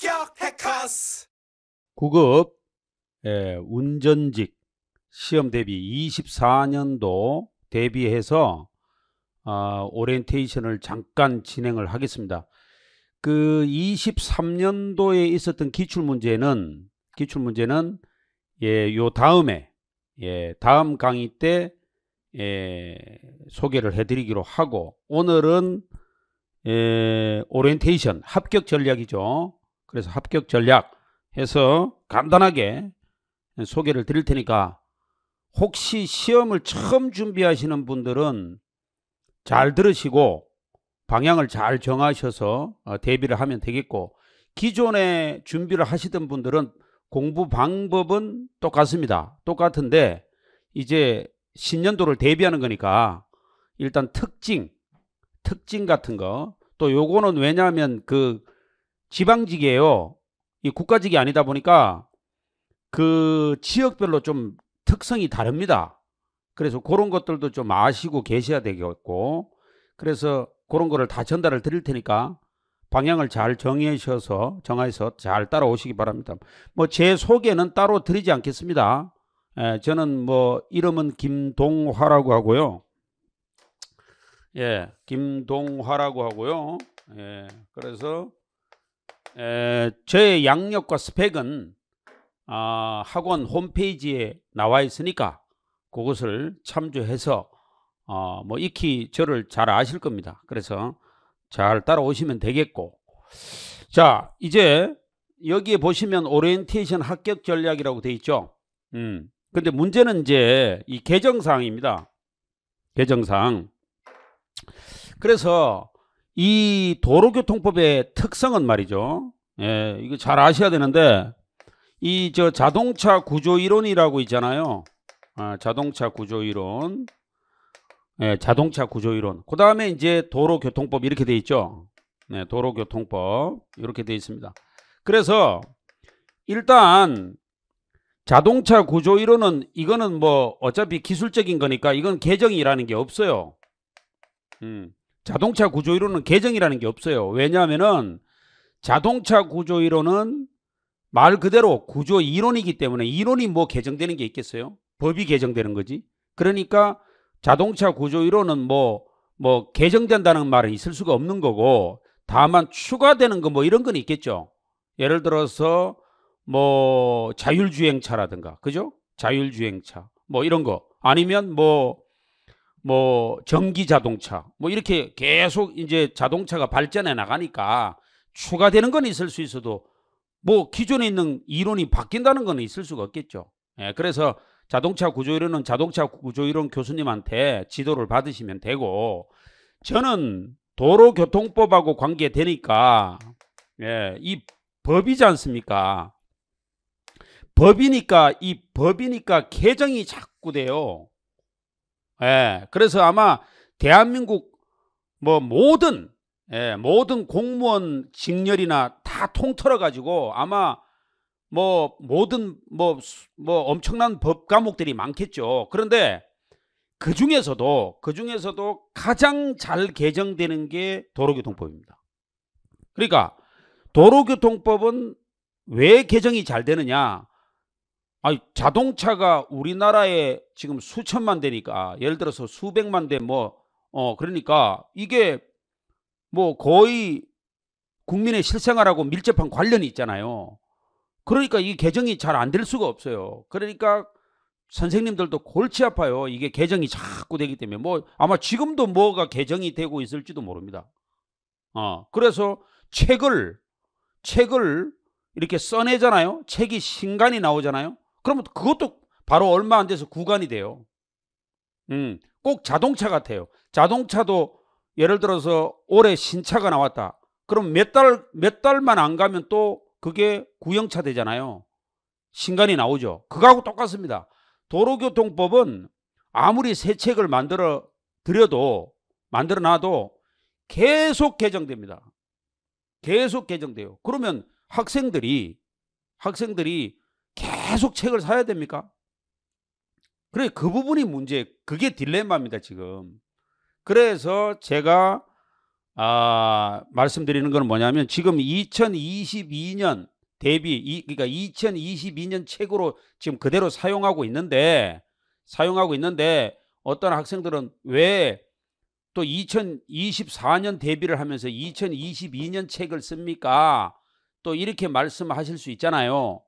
합격 해커스 9급 운전직 시험 대비 24년도 대비해서 오리엔테이션을 잠깐 진행을 하겠습니다. 그 23년도에 있었던 기출문제는 요 다음에 다음 강의 때 소개를 해드리기로 하고, 오늘은 오리엔테이션 합격 전략이죠. 그래서 합격 전략 해서 간단하게 소개를 드릴 테니까, 혹시 시험을 처음 준비하시는 분들은 잘 들으시고 방향을 잘 정하셔서 대비를 하면 되겠고, 기존에 준비를 하시던 분들은 공부 방법은 똑같습니다. 똑같은데 이제 신년도를 대비하는 거니까 일단 특징 같은 거, 또 요거는 왜냐하면 그 지방직이에요. 이 국가직이 아니다 보니까 그 지역별로 좀 특성이 다릅니다. 그래서 그런 것들도 좀 아시고 계셔야 되겠고, 그래서 그런 거를 다 전달을 드릴 테니까 방향을 잘 정해서 잘 따라오시기 바랍니다. 뭐 제 소개는 따로 드리지 않겠습니다. 저는 뭐 이름은 김동화라고 하고요. 김동화라고 하고요. 그래서 제 양력과 스펙은 학원 홈페이지에 나와 있으니까 그것을 참조해서 뭐 익히 저를 잘 아실 겁니다. 그래서 잘 따라오시면 되겠고, 자, 이제 여기에 보시면 오리엔테이션 합격 전략이라고 되어 있죠. 근데 문제는 이제 이 개정사항입니다. 개정사항. 그래서 이 도로교통법의 특성은 말이죠. 이거 잘 아셔야 되는데, 이 자동차 구조이론이라고 있잖아요. 자동차 구조이론. 자동차 구조이론. 그 다음에 이제 도로교통법 이렇게 돼 있죠. 도로교통법 이렇게 돼 있습니다. 그래서 일단 자동차 구조이론은 이거는 뭐 어차피 기술적인 거니까 이건 개정이라는 게 없어요. 자동차 구조이론은 개정이라는 게 없어요. 왜냐하면은 자동차 구조이론은 말 그대로 구조이론이기 때문에 이론이 뭐 개정되는 게 있겠어요? 법이 개정되는 거지. 그러니까 자동차 구조이론은 뭐 개정된다는 말은 있을 수가 없는 거고, 다만 추가되는 거 뭐 이런 건 있겠죠. 예를 들어서 뭐 자율주행차라든가, 그죠? 자율주행차 뭐 이런 거, 아니면 뭐 전기자동차 뭐 이렇게 계속 이제 자동차가 발전해 나가니까 추가되는 건 있을 수 있어도 뭐 기존에 있는 이론이 바뀐다는 건 있을 수가 없겠죠. 그래서 자동차 구조이론은 자동차 구조이론 교수님한테 지도를 받으시면 되고, 저는 도로교통법하고 관계되니까 이 법이지 않습니까? 법이니까 개정이 자꾸 돼요. 그래서 아마 대한민국 뭐 모든 공무원 직렬이나 다 통틀어 가지고 아마 뭐 모든 뭐 엄청난 법 과목들이 많겠죠. 그런데 그 중에서도 가장 잘 개정되는 게 도로교통법입니다. 그러니까 도로교통법은 왜 개정이 잘 되느냐? 자동차가 우리나라에 지금 수천만 대니까, 예를 들어서 수백만 대 그러니까 이게 뭐 거의 국민의 실생활하고 밀접한 관련이 있잖아요. 그러니까 이 개정이 잘 안 될 수가 없어요. 그러니까 선생님들도 골치 아파요. 이게 개정이 자꾸 되기 때문에 뭐 아마 지금도 뭐가 개정이 되고 있을지도 모릅니다. 그래서 책을 이렇게 써내잖아요. 책이 신간이 나오잖아요. 그러면 그것도 바로 얼마 안 돼서 구간이 돼요. 꼭 자동차 같아요. 자동차도 예를 들어서 올해 신차가 나왔다. 그럼 몇 달만 안 가면 또 그게 구형차 되잖아요. 신간이 나오죠. 그거하고 똑같습니다. 도로교통법은 아무리 새 책을 만들어 놔도 계속 개정됩니다. 계속 개정돼요. 그러면 학생들이 계속 책을 사야 됩니까? 그래, 그 부분이 문제, 그게 딜레마입니다, 지금. 그래서 제가 말씀드리는 건 뭐냐면 지금 2022년 대비 그러니까 2022년 책으로 지금 그대로 사용하고 있는데 어떤 학생들은 왜 또 2024년 대비를 하면서 2022년 책을 씁니까? 또 이렇게 말씀하실 수 있잖아요.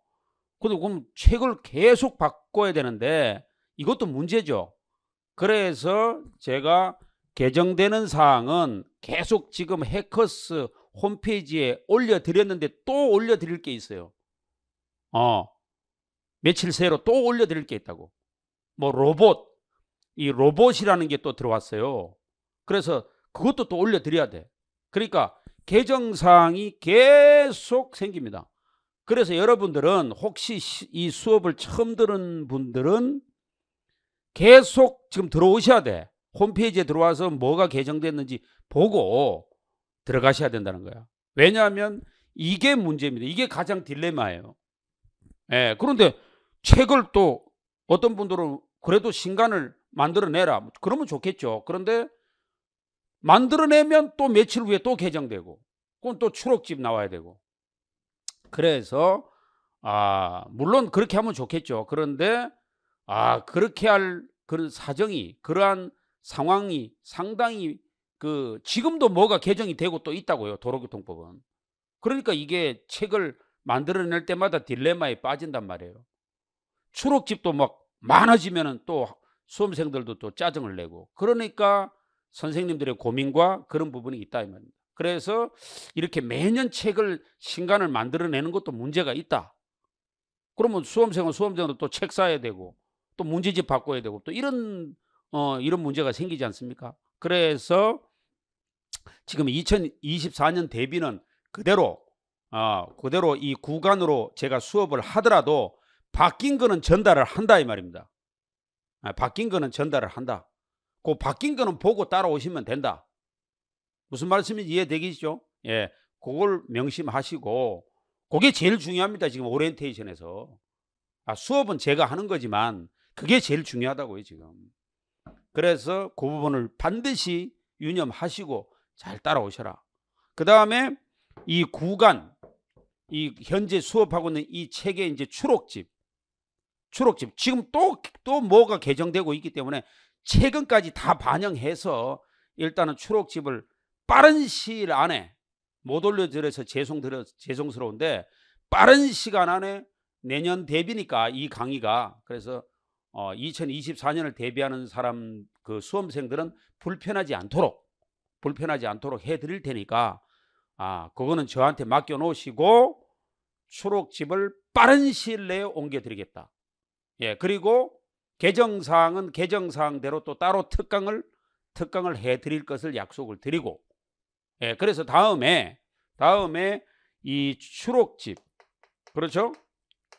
근데 그럼 책을 계속 바꿔야 되는데 이것도 문제죠. 그래서 제가 개정되는 사항은 계속 지금 해커스 홈페이지에 올려드렸는데 또 올려드릴 게 있어요. 며칠 새로 또 올려드릴 게 있다고. 뭐 이 로봇이라는 게 또 들어왔어요. 그래서 그것도 또 올려드려야 돼. 그러니까 개정사항이 계속 생깁니다. 그래서 여러분들은 혹시 이 수업을 처음 들은 분들은 계속 지금 들어오셔야 돼. 홈페이지에 들어와서 뭐가 개정됐는지 보고 들어가셔야 된다는 거야. 왜냐하면 이게 문제입니다. 이게 가장 딜레마예요. 예, 그런데 책을 또 어떤 분들은 그래도 신간을 만들어내라. 그러면 좋겠죠. 그런데 만들어내면 또 며칠 후에 또 개정되고 그건 또 추록집 나와야 되고. 그래서 물론 그렇게 하면 좋겠죠. 그런데 그렇게 할 그런 사정이 그러한 상황이 상당히 지금도 뭐가 개정이 되고 또 있다고요. 도로교통법은. 그러니까 이게 책을 만들어낼 때마다 딜레마에 빠진단 말이에요. 추록집도 막 많아지면은 또 수험생들도 또 짜증을 내고 그러니까 선생님들의 고민과 그런 부분이 있다 이 말입니다. 그래서 이렇게 매년 책을 신간을 만들어내는 것도 문제가 있다. 그러면 수험생은 또 책 사야 되고 또 문제집 바꿔야 되고 또 이런 문제가 생기지 않습니까? 그래서 지금 2024년 대비는 그대로 이 구간으로 제가 수업을 하더라도 바뀐 거는 전달을 한다 이 말입니다. 바뀐 거는 전달을 한다. 그 바뀐 거는 보고 따라오시면 된다. 무슨 말씀인지 이해되시죠? 예, 그걸 명심하시고 그게 제일 중요합니다. 지금 오리엔테이션에서. 수업은 제가 하는 거지만 그게 제일 중요하다고요 지금. 그래서 그 부분을 반드시 유념하시고 잘 따라오셔라. 그 다음에 이 구간, 이 현재 수업하고 있는 이 책의 이제 추록집 지금 또 뭐가 개정되고 있기 때문에 최근까지 다 반영해서 일단은 추록집을 빠른 시일 안에 못 올려드려서 죄송스러운데 빠른 시간 안에 내년 대비니까 이 강의가 그래서 2024년을 대비하는 사람 수험생들은 불편하지 않도록 해드릴 테니까 그거는 저한테 맡겨 놓으시고 추록집을 빠른 시일 내에 옮겨드리겠다. 예, 그리고 개정사항은 개정사항대로 또 따로 특강을 해드릴 것을 약속을 드리고, 예, 그래서 다음에 이 추록집, 그렇죠?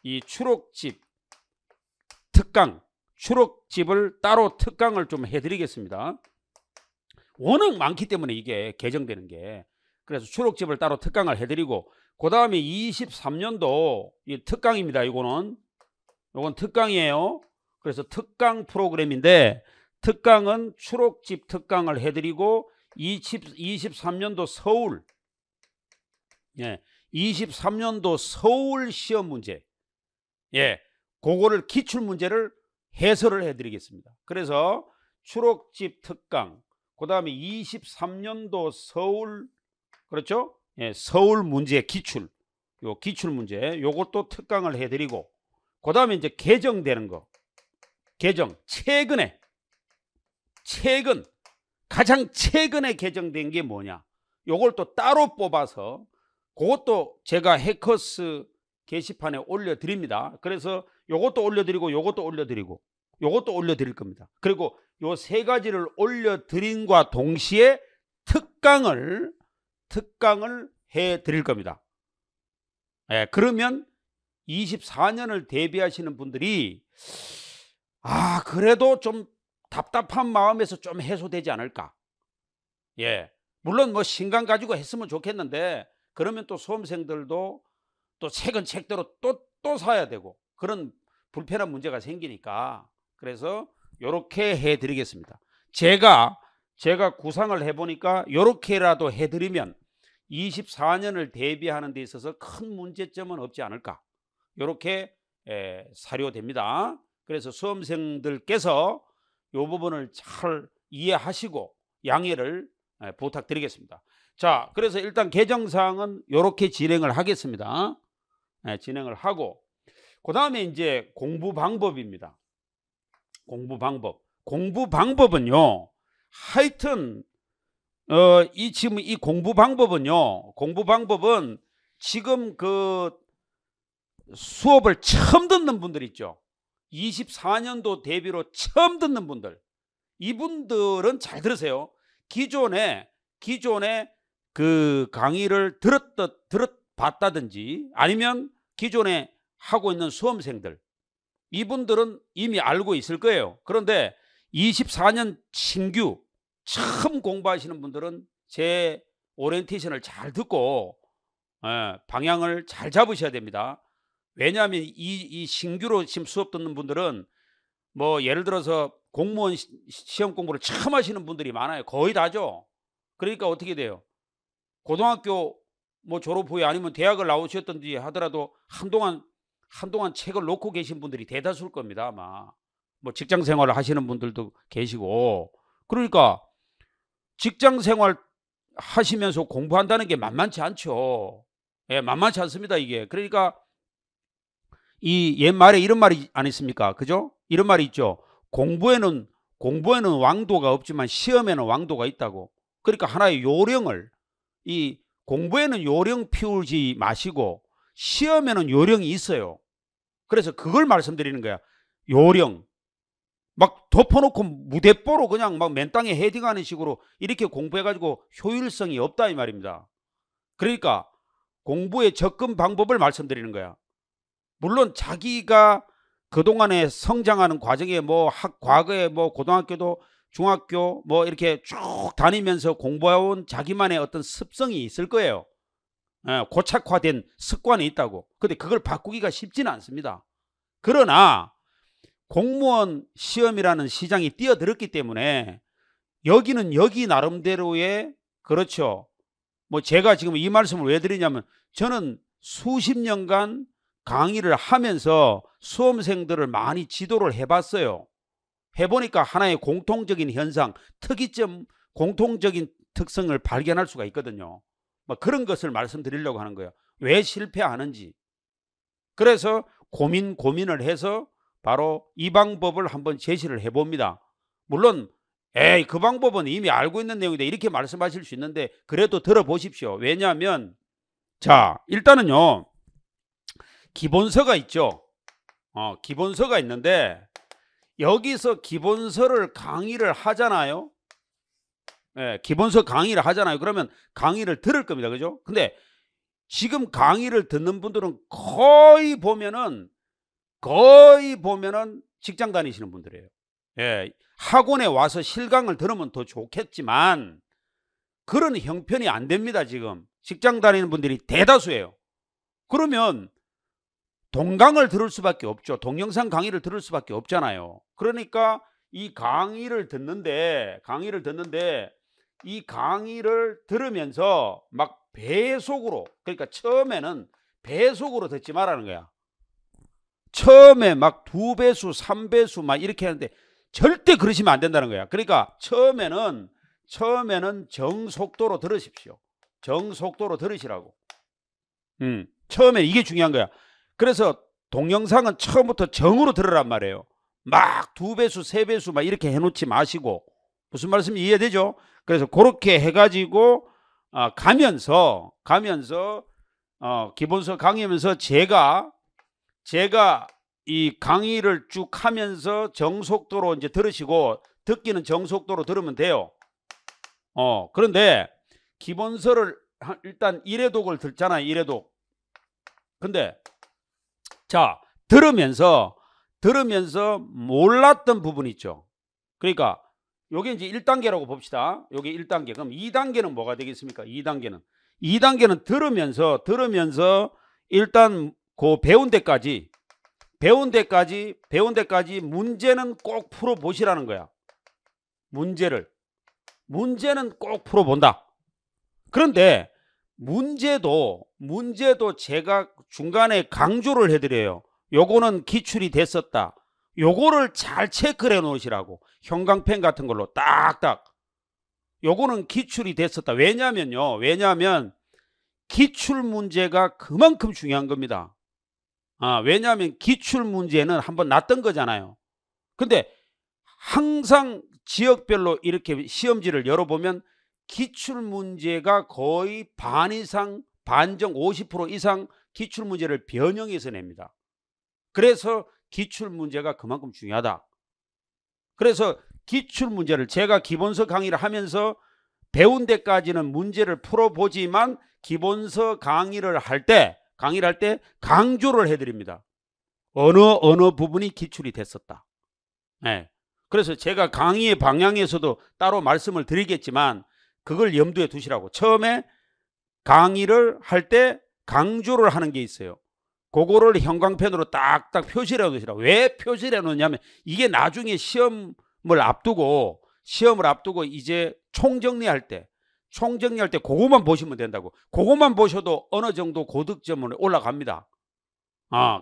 이 추록집 추록집을 따로 특강을 좀 해드리겠습니다. 워낙 많기 때문에 이게 개정되는 게. 그래서 추록집을 따로 특강을 해드리고, 그 다음에 23년도 이 특강입니다. 이건 특강이에요. 그래서 특강 프로그램인데 특강은 추록집 특강을 해드리고 23년도 서울 23년도 서울 시험 문제 그거를 기출 문제를 해설을 해드리겠습니다. 그래서 추록집 특강 그 다음에 23년도 서울 그렇죠? 서울 문제 기출 문제 요것도 특강을 해드리고 그 다음에 이제 개정되는 거 가장 최근에 개정된 게 뭐냐 요걸 또 따로 뽑아서 그것도 제가 해커스 게시판에 올려드립니다. 그래서 요것도 올려드리고 요것도 올려드릴 겁니다. 그리고 요 세 가지를 올려드림과 동시에 특강을 해드릴 겁니다. 그러면 24년을 대비하시는 분들이 그래도 좀 답답한 마음에서 좀 해소되지 않을까. 물론 뭐 신간 가지고 했으면 좋겠는데 그러면 또 수험생들도 또 책은 책대로 또 사야 되고 그런 불편한 문제가 생기니까 그래서 이렇게 해드리겠습니다. 제가 제가 구상을 해보니까 이렇게라도 해드리면 24년을 대비하는 데 있어서 큰 문제점은 없지 않을까, 이렇게 사료됩니다. 그래서 수험생들께서 이 부분을 잘 이해하시고 양해를 부탁드리겠습니다. 자, 그래서 일단 개정사항은 이렇게 진행을 하겠습니다. 진행을 하고, 그 다음에 이제 공부 방법입니다. 공부 방법은요, 하여튼 지금 이 공부 방법은 지금 그 수업을 처음 듣는 분들 있죠. 24년도 대비로 처음 듣는 분들, 이분들은 잘 들으세요. 기존에 그 강의를 들어봤다든지 아니면 기존에 하고 있는 수험생들, 이분들은 이미 알고 있을 거예요. 그런데 24년 신규 처음 공부하시는 분들은 제 오리엔테이션을 잘 듣고 방향을 잘 잡으셔야 됩니다. 왜냐하면 이 신규로 지금 수업 듣는 분들은 뭐 예를 들어서 공무원 시험 공부를 처음 하시는 분들이 많아요. 거의 다죠. 그러니까 어떻게 돼요? 고등학교 뭐 졸업 후에 아니면 대학을 나오셨든지 하더라도 한동안 책을 놓고 계신 분들이 대다수일 겁니다. 아마 뭐 직장 생활을 하시는 분들도 계시고, 그러니까 직장 생활 하시면서 공부한다는 게 만만치 않죠. 만만치 않습니다, 이게. 그러니까 이 옛말에 이런 말이 안 있습니까? 그죠? 이런 말이 있죠. 공부에는 왕도가 없지만 시험에는 왕도가 있다고. 그러니까 하나의 요령을, 이 공부에는 요령 피우지 마시고 시험에는 요령이 있어요. 그래서 그걸 말씀드리는 거야. 요령. 막 덮어놓고 무대뽀로 그냥 막 맨땅에 헤딩하는 식으로 이렇게 공부해가지고 효율성이 없다 이 말입니다. 그러니까 공부의 접근 방법을 말씀드리는 거야. 물론 자기가 그동안에 성장하는 과정에 뭐 과거에 뭐 고등학교도 중학교 뭐 이렇게 쭉 다니면서 공부해온 자기만의 어떤 습성이 있을 거예요. 고착화된 습관이 있다고. 근데 그걸 바꾸기가 쉽지는 않습니다. 그러나 공무원 시험이라는 시장이 뛰어들었기 때문에 여기는 여기 나름대로의, 그렇죠. 뭐 제가 지금 이 말씀을 왜 드리냐면, 저는 수십 년간 강의를 하면서 수험생들을 많이 지도를 해봤어요. 해보니까 하나의 공통적인 현상, 특이점, 공통적인 특성을 발견할 수가 있거든요. 뭐 그런 것을 말씀드리려고 하는 거예요. 왜 실패하는지. 그래서 고민을 해서 바로 이 방법을 한번 제시를 해봅니다. 물론 그 방법은 이미 알고 있는 내용이다 이렇게 말씀하실 수 있는데, 그래도 들어보십시오. 왜냐하면 자, 일단은요, 기본서가 있죠. 기본서가 있는데 여기서 기본서를 강의를 하잖아요. 기본서 강의를 하잖아요. 그러면 강의를 들을 겁니다. 그죠? 근데 지금 강의를 듣는 분들은 거의 보면은 직장 다니시는 분들이에요. 학원에 와서 실강을 들으면 더 좋겠지만 그런 형편이 안 됩니다. 지금 직장 다니는 분들이 대다수예요. 그러면 동강을 들을 수밖에 없죠. 동영상 강의를 들을 수밖에 없잖아요. 그러니까 이 강의를 듣는데 이 강의를 들으면서 막 배속으로, 그러니까 처음에는 배속으로 듣지 말라는 거야. 처음에 막 2배수 3배수 막 이렇게 하는데 절대 그러시면 안 된다는 거야. 그러니까 처음에는 정속도로 들으십시오. 정속도로 들으시라고. 처음에 이게 중요한 거야. 그래서 동영상은 처음부터 정으로 들으란 말이에요. 막 2배수 3배수 막 이렇게 해놓지 마시고. 무슨 말씀이 이해되죠? 그래서 그렇게 해가지고 가면서 기본서 강의하면서 제가 이 강의를 쭉 하면서 정속도로 이제 들으시고, 듣기는 정속도로 들으면 돼요. 그런데 기본서를 일단 1회독을 듣잖아요. 1회독. 근데 자, 들으면서 몰랐던 부분 있죠. 그러니까 요게 이제 1단계라고 봅시다. 요게 1단계. 그럼 2단계는 뭐가 되겠습니까? 2단계는 들으면서 일단 그 배운 데까지 문제는 꼭 풀어 보시라는 거야. 문제를 문제는 꼭 풀어본다. 그런데 문제도 제가 중간에 강조를 해드려요. 요거는 기출이 됐었다. 요거를 잘 체크를 해 놓으시라고. 형광펜 같은 걸로 딱딱. 요거는 기출이 됐었다. 왜냐면요. 왜냐하면 기출 문제가 그만큼 중요한 겁니다. 왜냐하면 기출 문제는 한번 났던 거잖아요. 근데 항상 지역별로 이렇게 시험지를 열어보면 기출 문제가 거의 반 이상, 반정 50% 이상 기출 문제를 변형해서 냅니다. 그래서 기출 문제가 그만큼 중요하다. 그래서 기출 문제를 제가 기본서 강의를 하면서 배운 데까지는 문제를 풀어보지만 기본서 강의를 할 때 강조를 해드립니다. 어느 부분이 기출이 됐었다. 네. 그래서 제가 강의의 방향에서도 따로 말씀을 드리겠지만 그걸 염두에 두시라고. 처음에 강의를 할 때 강조를 하는 게 있어요. 그거를 형광펜으로 딱딱 표시를 해 놓으시라고. 왜 표시를 해 놓냐면 이게 나중에 시험을 앞두고 이제 총정리할 때 그것만 보시면 된다고. 그것만 보셔도 어느 정도 고득점은 올라갑니다.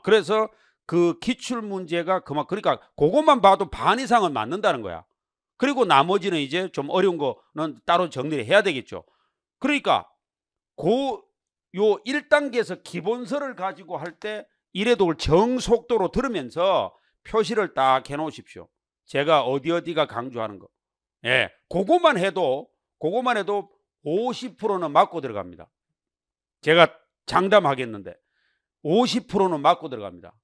그래서 그 기출 문제가 그러니까 그것만 봐도 반 이상은 맞는다는 거야. 그리고 나머지는 이제 좀 어려운 거는 따로 정리를 해야 되겠죠. 그러니까 요 1단계에서 기본서를 가지고 할 때 이래독을 정속도로 들으면서 표시를 딱 해 놓으십시오. 제가 어디가 강조하는 거. 예, 그것만 해도 50%는 맞고 들어갑니다. 제가 장담하겠는데 50%는 맞고 들어갑니다.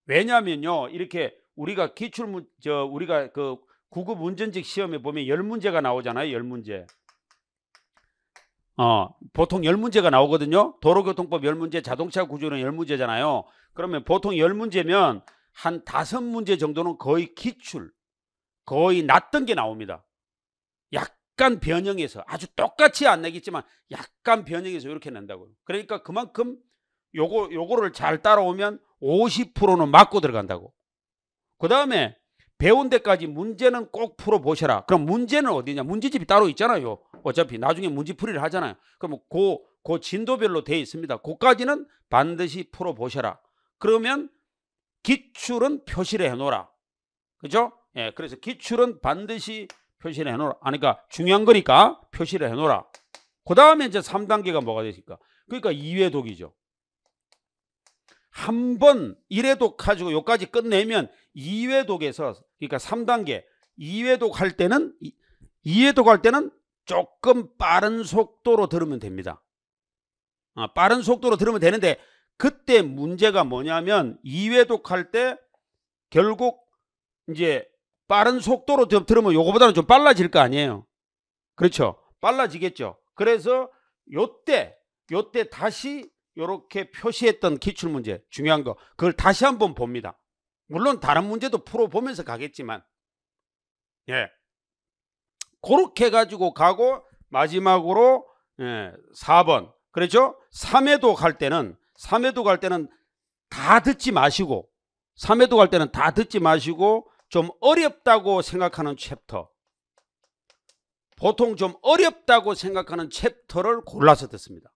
왜냐면요, 이렇게 우리가 우리가 그 9급 운전직 시험에 보면 10문제가 나오잖아요. 10문제. 보통 10문제가 나오거든요. 도로교통법 10문제, 자동차 구조는 10문제잖아요. 그러면 보통 10문제면 한 5문제 정도는 거의 기출, 거의 났던 게 나옵니다. 약간 변형해서, 아주 똑같이 안 내겠지만 약간 변형해서 이렇게 낸다고요. 그러니까 그만큼 요거를 잘 따라오면 50%는 맞고 들어간다고. 그 다음에 배운 데까지 문제는 꼭 풀어보셔라. 그럼 문제는 어디냐? 문제집이 따로 있잖아요. 어차피 나중에 문제풀이를 하잖아요. 그럼 그 진도별로 되어 있습니다. 그까지는 반드시 풀어보셔라. 그러면 기출은 표시를 해놓으라. 그죠? 예, 그래서 기출은 반드시 표시를 해놓으라. 그러니까 중요한 거니까 표시를 해놓으라. 그 다음에 이제 3단계가 뭐가 되실까? 그러니까 2회독이죠. 한 번 1회독 가지고 여기까지 끝내면 2회독에서, 그러니까 3단계 2회독 할 때는 조금 빠른 속도로 들으면 됩니다. 빠른 속도로 들으면 되는데 그때 문제가 뭐냐면 2회독 할 때 결국 이제 빠른 속도로 들으면 요거보다는 좀 빨라질 거 아니에요. 그렇죠? 빨라지겠죠. 그래서 요때 다시 이렇게 표시했던 기출문제 중요한 거 그걸 다시 한번 봅니다. 물론 다른 문제도 풀어보면서 가겠지만, 예, 그렇게 가지고 가고 마지막으로 4번 그렇죠? 3회독 할 때는 다 듣지 마시고 3회독 할 때는 다 듣지 마시고 좀 어렵다고 생각하는 챕터, 보통 좀 어렵다고 생각하는 챕터를 골라서 듣습니다.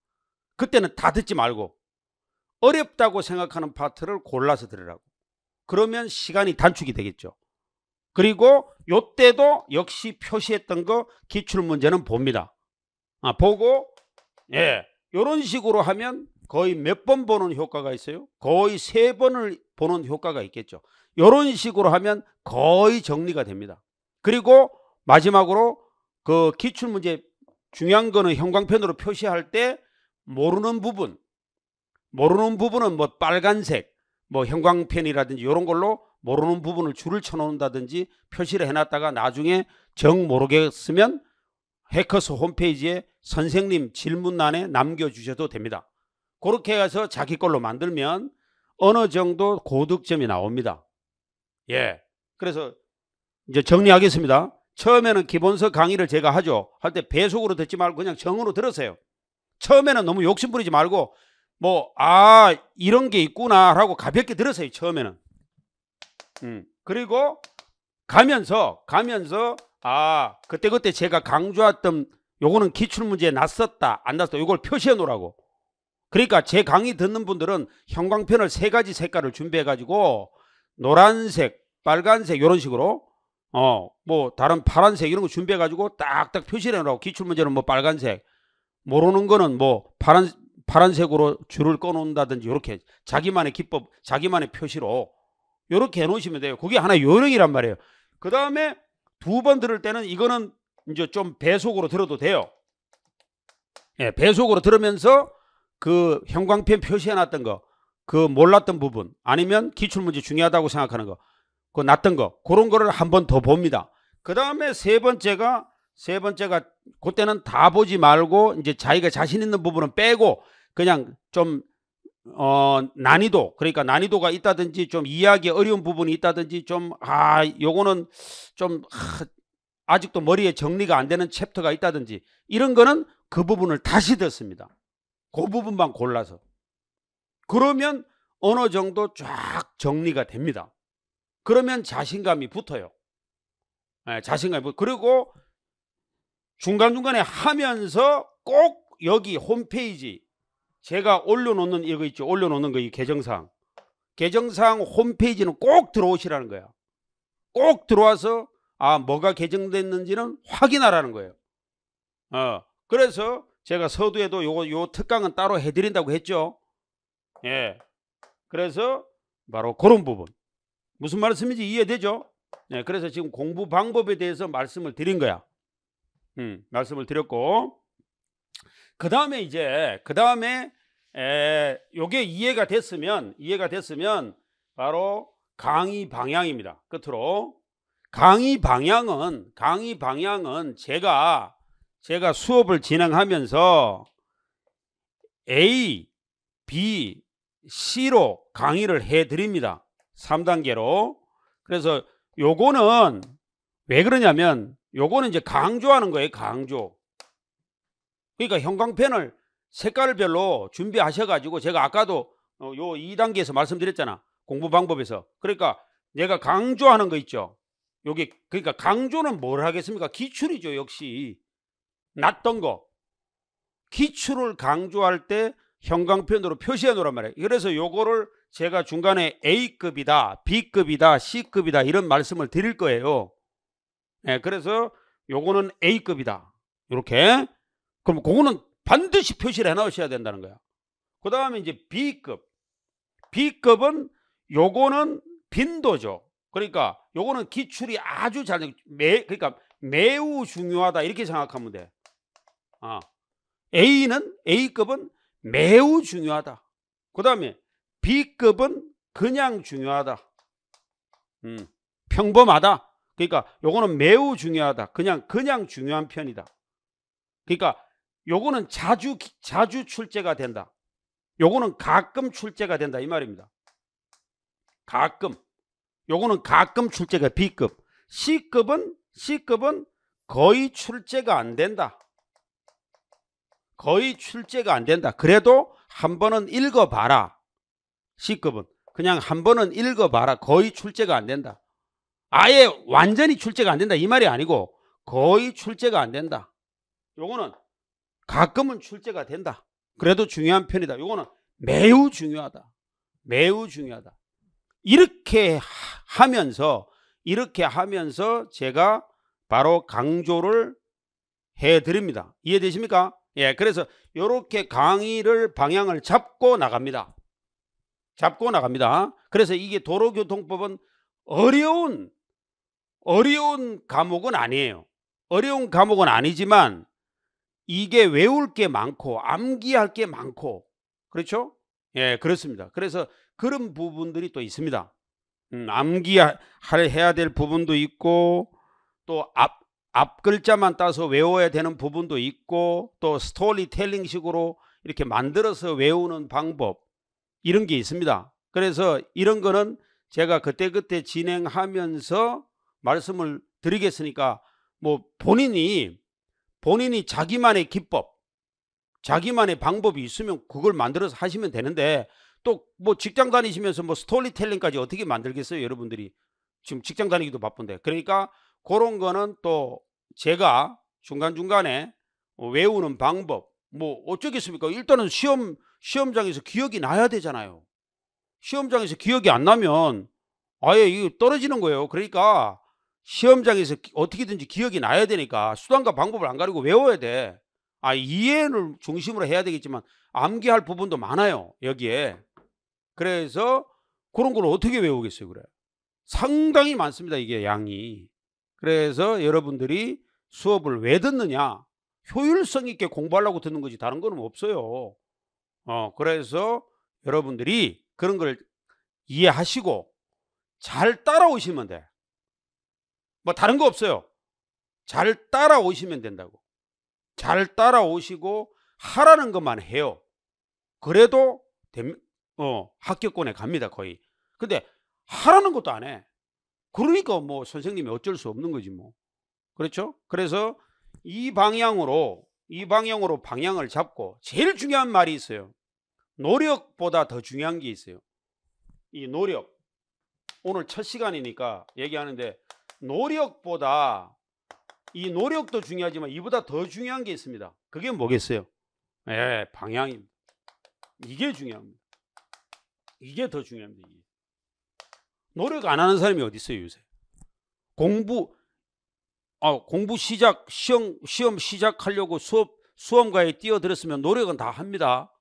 그때는 다 듣지 말고 어렵다고 생각하는 파트를 골라서 들으라고. 그러면 시간이 단축이 되겠죠. 그리고 요때도 역시 표시했던 거 기출문제는 봅니다. 보고 요런 식으로 하면 거의 몇 번 보는 효과가 있어요? 거의 3번을 보는 효과가 있겠죠. 요런 식으로 하면 거의 정리가 됩니다. 그리고 마지막으로 그 기출문제 중요한 거는 형광펜으로 표시할 때 모르는 부분은 뭐 빨간색 뭐 형광펜이라든지 이런 걸로 모르는 부분을 줄을 쳐 놓는다든지 표시를 해놨다가 나중에 정 모르겠으면 해커스 홈페이지에 선생님 질문란에 남겨주셔도 됩니다. 그렇게 해서 자기 걸로 만들면 어느 정도 고득점이 나옵니다. 예, 그래서 이제 정리하겠습니다. 처음에는 기본서 강의를 제가 하죠. 할 때 배속으로 듣지 말고 그냥 정으로 들으세요. 처음에는 너무 욕심부리지 말고 이런 게 있구나 라고 가볍게 들으세요. 처음에는. 그리고 가면서 그때 제가 강조했던 요거는 기출문제에 났었다 안 났었다 요걸 표시해 놓으라고. 그러니까 제 강의 듣는 분들은 형광펜을 3가지 색깔을 준비해 가지고 노란색, 빨간색 이런 식으로 뭐 다른 파란색 이런 거 준비해 가지고 딱딱 표시를 해 놓으라고. 기출문제는 뭐 빨간색, 모르는 거는 뭐 파란색으로 줄을 꺼 놓는다든지 이렇게 자기만의 기법, 자기만의 표시로 이렇게 해 놓으시면 돼요. 그게 하나의 요령이란 말이에요. 그 다음에 2번 들을 때는 이거는 이제 좀 배속으로 들어도 돼요. 예, 배속으로 들으면서 그 형광펜 표시해 놨던 거, 그 몰랐던 부분, 아니면 기출문제 중요하다고 생각하는 거, 그 놨던 거, 그런 거를 한 번 더 봅니다. 그 다음에 세 번째가 그때는 다 보지 말고 이제 자기가 자신 있는 부분은 빼고 그냥 좀 난이도, 그러니까 난이도가 있다든지 좀 이해하기 어려운 부분이 있다든지 좀 요거는 좀 아직도 머리에 정리가 안 되는 챕터가 있다든지 이런 거는 그 부분을 다시 듣습니다. 그 부분만 골라서. 그러면 어느 정도 쫙 정리가 됩니다. 그러면 자신감이 붙어요. 네, 자신감이 붙어요. 그리고 중간중간에 하면서 꼭 여기 홈페이지 제가 올려놓는 이거 있죠. 올려놓는 거 이 계정상 홈페이지는 꼭 들어오시라는 거야. 꼭 들어와서 뭐가 개정됐는지는 확인하라는 거예요. 그래서 제가 서두에도 요 특강은 따로 해드린다고 했죠. 예. 그래서 바로 그런 부분. 무슨 말씀인지 이해되죠? 네, 그래서 지금 공부 방법에 대해서 말씀을 드린 거야. 말씀을 드렸고, 그 다음에 요게 이해가 됐으면 바로 강의 방향입니다. 끝으로 강의 방향은 제가 수업을 진행하면서 A, B, C로 강의를 해 드립니다. 3단계로. 그래서 요거는 왜 그러냐면 요거는 이제 강조하는 거예요. 강조. 그러니까 형광펜을 색깔별로 준비하셔 가지고 제가 아까도 요 2단계에서 말씀드렸잖아. 공부 방법에서. 그러니까 내가 강조하는 거 있죠. 요게 그러니까 강조는 뭘 하겠습니까? 기출이죠. 역시 놨던 거. 기출을 강조할 때 형광펜으로 표시해 놓으란 말이에요. 그래서 요거를 제가 중간에 A급이다, B급이다, C급이다 이런 말씀을 드릴 거예요. 네, 그래서 요거는 A급이다. 이렇게. 그럼 그거는 반드시 표시를 해 놓으셔야 된다는 거야. 그 다음에 이제 B급. B급은 요거는 빈도죠. 그러니까 요거는 기출이 아주 잘, 그러니까 매우 중요하다 이렇게 생각하면 돼. A급은 매우 중요하다. 그 다음에 B급은 그냥 중요하다. 평범하다. 그러니까 요거는 매우 중요하다. 그냥 중요한 편이다. 그러니까 요거는 자주 출제가 된다. 요거는 가끔 출제가 된다 이 말입니다. 가끔. 요거는 가끔 출제가 B급. C급은 거의 출제가 안 된다. 거의 출제가 안 된다. 그래도 한 번은 읽어봐라. C급은 그냥 한 번은 읽어봐라. 거의 출제가 안 된다. 아예 완전히 출제가 안 된다 이 말이 아니고 거의 출제가 안 된다. 요거는 가끔은 출제가 된다. 그래도 중요한 편이다. 요거는 매우 중요하다. 매우 중요하다. 이렇게 하면서 제가 바로 강조를 해드립니다. 이해되십니까? 예, 그래서 이렇게 강의를 방향을 잡고 나갑니다. 그래서 이게 도로교통법은 어려운 과목은 아니에요. 어려운 과목은 아니지만 이게 외울 게 많고 암기할 게 많고 그렇죠? 예, 그렇습니다. 그래서 그런 부분들이 또 있습니다. 해야 될 부분도 있고 또 앞 글자만 따서 외워야 되는 부분도 있고 또 스토리텔링 식으로 이렇게 만들어서 외우는 방법 이런 게 있습니다. 그래서 이런 거는 제가 그때그때 진행하면서 말씀을 드리겠으니까 뭐 본인이 자기만의 기법, 자기만의 방법이 있으면 그걸 만들어서 하시면 되는데 또 뭐 직장 다니시면서 뭐 스토리텔링까지 어떻게 만들겠어요? 여러분들이 지금 직장 다니기도 바쁜데. 그러니까 그런 거는 또 제가 중간중간에 외우는 방법 뭐 어쩌겠습니까? 일단은 시험장에서 기억이 나야 되잖아요. 시험장에서 기억이 안 나면 아예 이거 떨어지는 거예요. 그러니까 시험장에서 어떻게든지 기억이 나야 되니까 수단과 방법을 안 가리고 외워야 돼. 이해를 중심으로 해야 되겠지만 암기할 부분도 많아요, 여기에. 그래서 그런 걸 어떻게 외우겠어요, 그래. 상당히 많습니다, 이게 양이. 그래서 여러분들이 수업을 왜 듣느냐? 효율성 있게 공부하려고 듣는 거지 다른 거는 없어요. 그래서 여러분들이 그런 걸 이해하시고 잘 따라오시면 돼. 뭐 다른 거 없어요. 잘 따라오시면 된다고. 잘 따라오시고 하라는 것만 해요. 그래도 합격권에 갑니다, 거의. 근데 하라는 것도 안 해. 그러니까 뭐 선생님이 어쩔 수 없는 거지 뭐. 그렇죠? 그래서 이 방향으로 방향을 잡고 제일 중요한 말이 있어요. 노력보다 더 중요한 게 있어요. 이 노력. 오늘 첫 시간이니까 얘기하는데 노력보다 이 노력도 중요하지만 이보다 더 중요한 게 있습니다. 그게 뭐겠어요? 방향입니다. 이게 중요합니다. 이게 더 중요합니다. 이게. 노력 안 하는 사람이 어디 있어요, 요새? 공부 시험 시작하려고 수험가에 뛰어들었으면 노력은 다 합니다.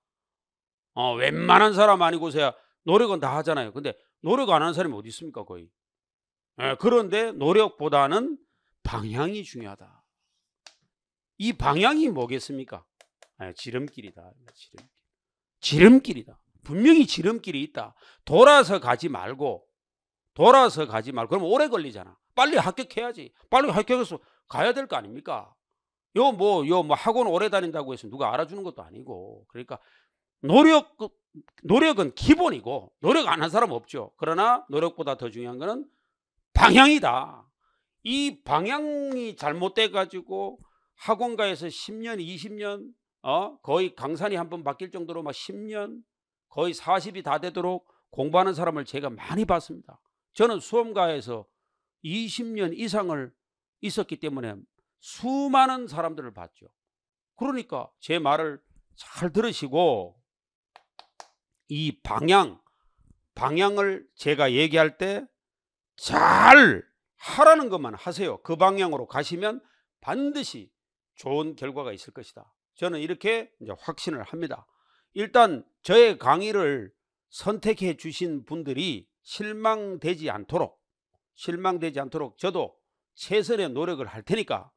웬만한 사람 아니고서야 노력은 다 하잖아요. 근데 노력 안 하는 사람이 어디 있습니까, 거의? 그런데 노력보다는 방향이 중요하다. 이 방향이 뭐겠습니까? 지름길이다. 지름길이다. 분명히 지름길이 있다. 돌아서 가지 말고 그러면 오래 걸리잖아. 빨리 합격해야지. 빨리 합격해서 가야 될 거 아닙니까? 요 뭐 학원 오래 다닌다고 해서 누가 알아주는 것도 아니고. 그러니까 노력은 기본이고 노력 안 한 사람 없죠. 그러나 노력보다 더 중요한 거는 방향이다. 이 방향이 잘못돼 가지고 학원가에서 10년 20년 거의 강산이 한번 바뀔 정도로 막 10년 거의 40이 다 되도록 공부하는 사람을 제가 많이 봤습니다. 저는 수험가에서 20년 이상을 있었기 때문에 수많은 사람들을 봤죠. 그러니까 제 말을 잘 들으시고 이 방향을 제가 얘기할 때 잘 하라는 것만 하세요. 그 방향으로 가시면 반드시 좋은 결과가 있을 것이다. 저는 이렇게 이제 확신을 합니다. 일단 저의 강의를 선택해 주신 분들이 실망되지 않도록 저도 최선의 노력을 할 테니까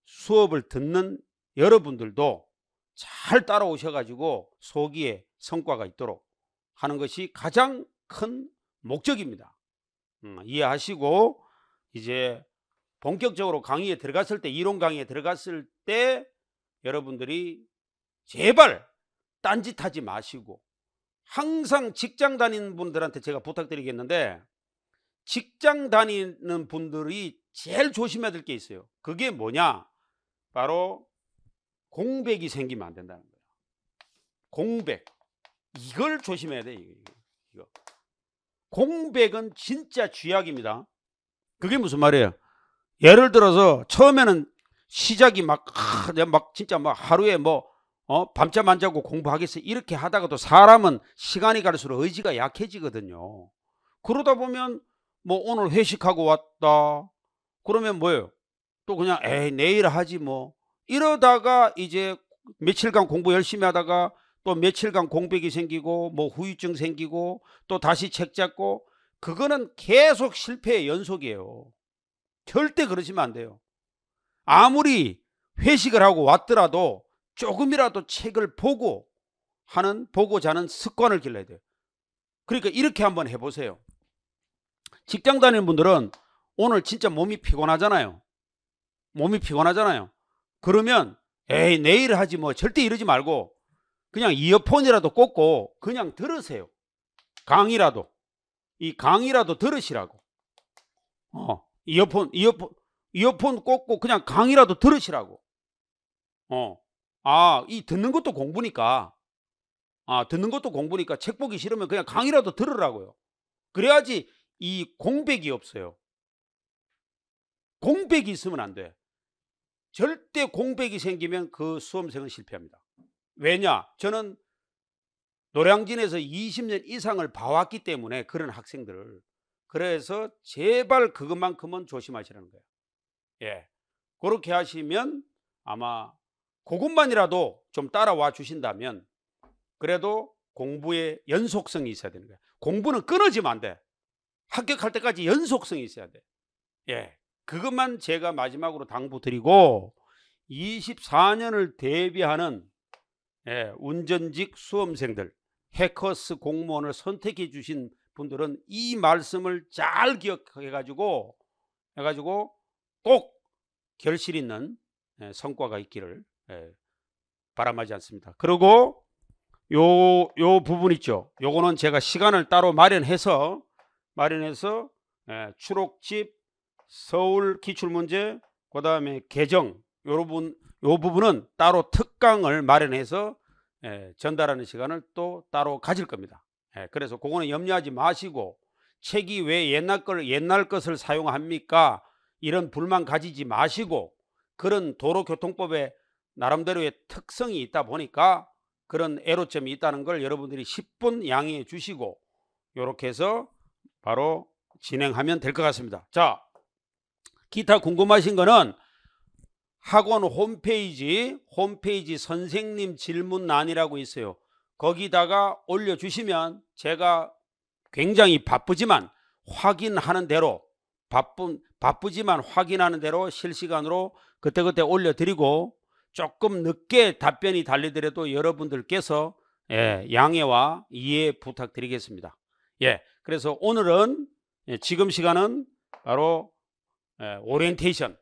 수업을 듣는 여러분들도 잘 따라오셔 가지고 소기의 성과가 있도록 하는 것이 가장 큰 목적입니다. 이해하시고 이제 본격적으로 강의에 들어갔을 때 이론 강의에 들어갔을 때 여러분들이 제발 딴짓하지 마시고 항상 직장 다니는 분들한테 제가 부탁드리겠는데 직장 다니는 분들이 제일 조심해야 될 게 있어요. 그게 뭐냐? 바로 공백이 생기면 안 된다는 거예요. 공백. 이걸 조심해야 돼. 이거. 공백은 진짜 쥐약입니다. 그게 무슨 말이에요? 예를 들어서 처음에는 시작이 막 진짜 막 하루에 밤잠 안 자고 공부하겠어 이렇게 하다가도 사람은 시간이 갈수록 의지가 약해지거든요. 그러다 보면 뭐 오늘 회식하고 왔다 그러면 뭐예요? 또 그냥 내일 하지 뭐 이러다가 이제 며칠간 공부 열심히 하다가 또 며칠간 공백이 생기고 뭐 후유증 생기고 또 다시 책 잡고 그거는 계속 실패의 연속이에요. 절대 그러시면 안 돼요. 아무리 회식을 하고 왔더라도 조금이라도 책을 보고 자는 습관을 길러야 돼요. 그러니까 이렇게 한번 해보세요. 직장 다니는 분들은 오늘 진짜 몸이 피곤하잖아요. 그러면 내일 하지 뭐 절대 이러지 말고 그냥 이어폰이라도 꽂고 그냥 들으세요. 강의라도 들으시라고. 이어폰 꽂고 그냥 강의라도 들으시라고. 듣는 것도 공부니까 책 보기 싫으면 그냥 강의라도 들으라고요. 그래야지 이 공백이 없어요. 공백이 있으면 안 돼. 절대 공백이 생기면 그 수험생은 실패합니다. 왜냐? 저는 노량진에서 20년 이상을 봐왔기 때문에 그런 학생들을. 그래서 제발 그것만큼은 조심하시라는 거예요. 예, 그렇게 하시면 아마 그것만이라도 좀 따라와 주신다면 그래도 공부에 연속성이 있어야 되는 거예요. 공부는 끊어지면 안 돼. 합격할 때까지 연속성이 있어야 돼. 예, 그것만 제가 마지막으로 당부드리고 24년을 대비하는 운전직 수험생들, 해커스 공무원을 선택해 주신 분들은 이 말씀을 잘 기억해 가지고 꼭 결실 있는 성과가 있기를 바람하지 않습니다. 그리고 요 부분 있죠. 요거는 제가 시간을 따로 마련해서 추록집, 서울 기출문제, 그 다음에 개정 요 부분은 따로 특강을 마련해서 전달하는 시간을 또 따로 가질 겁니다. 그래서 그거는 염려하지 마시고 책이 왜 옛날 것을 사용합니까? 이런 불만 가지지 마시고 그런 도로교통법에 나름대로의 특성이 있다 보니까 그런 애로점이 있다는 걸 여러분들이 10분 양해해 주시고 이렇게 해서 바로 진행하면 될 것 같습니다. 자, 기타 궁금하신 거는 학원 홈페이지 선생님 질문란이라고 있어요. 거기다가 올려주시면 제가 굉장히 바쁘지만 확인하는 대로 실시간으로 그때그때 올려드리고 조금 늦게 답변이 달리더라도 여러분들께서 양해와 이해 부탁드리겠습니다. 그래서 오늘은 지금 시간은 바로 오리엔테이션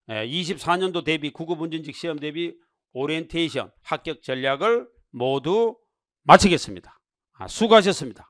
24년도 대비 구급운전직 시험 대비 오리엔테이션 합격 전략을 모두 마치겠습니다. 수고하셨습니다.